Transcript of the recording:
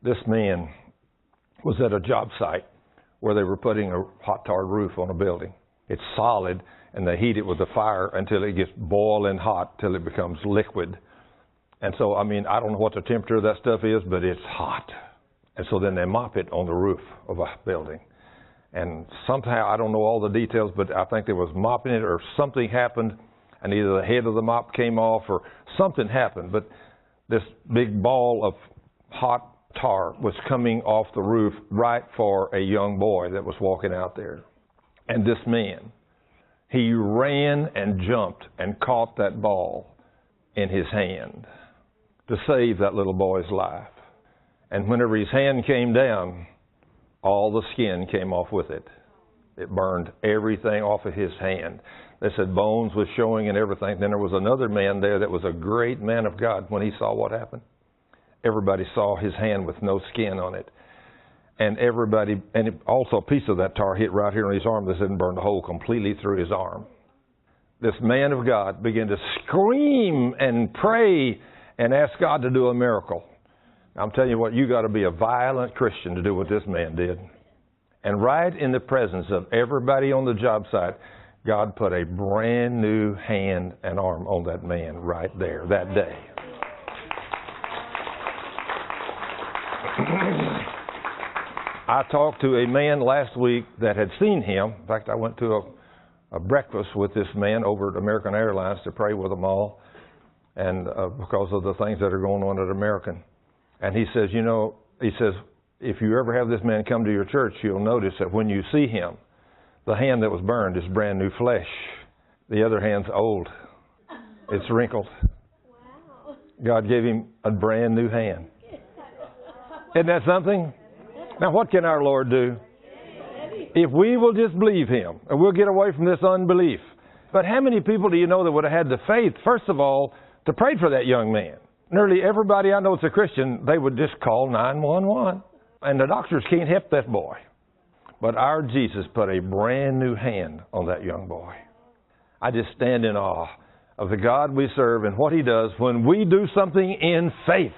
This man was at a job site where they were putting a hot tar roof on a building. It's solid, and they heat it with the fire until it gets boiling hot, till it becomes liquid. And so, I don't know what the temperature of that stuff is, but it's hot. And so then they mop it on the roof of a building. And somehow, I don't know all the details, but I think there was mopping it or something happened, and either the head of the mop came off or something happened. But this big ball of hot tar was coming off the roof right for a young boy that was walking out there. And this man, he ran and jumped and caught that ball in his hand to save that little boy's life. And whenever his hand came down, all the skin came off with it. It burned everything off of his hand. They said bones was showing and everything. Then there was another man there that was a great man of God. When he saw what happened, everybody saw his hand with no skin on it. And also a piece of that tar hit right here on his arm. They said burned a hole completely through his arm. This man of God began to scream and pray and ask God to do a miracle. I'm telling you what, you got to be a violent Christian to do what this man did. And right in the presence of everybody on the job site, God put a brand new hand and arm on that man right there that day. I talked to a man last week that had seen him. In fact, I went to a breakfast with this man over at American Airlines to pray with them all, and because of the things that are going on at American. And he says, if you ever have this man come to your church, you'll notice that when you see him, the hand that was burned is brand new flesh. The other hand's old. It's wrinkled. Wow. God gave him a brand new hand. Isn't that something? Now, what can our Lord do? If we will just believe Him, and we'll get away from this unbelief. But how many people do you know that would have had the faith, first of all, to pray for that young man? Nearly everybody I know that's a Christian, they would just call 911. And the doctors can't help that boy. But our Jesus put a brand new hand on that young boy. I just stand in awe of the God we serve and what He does when we do something in faith.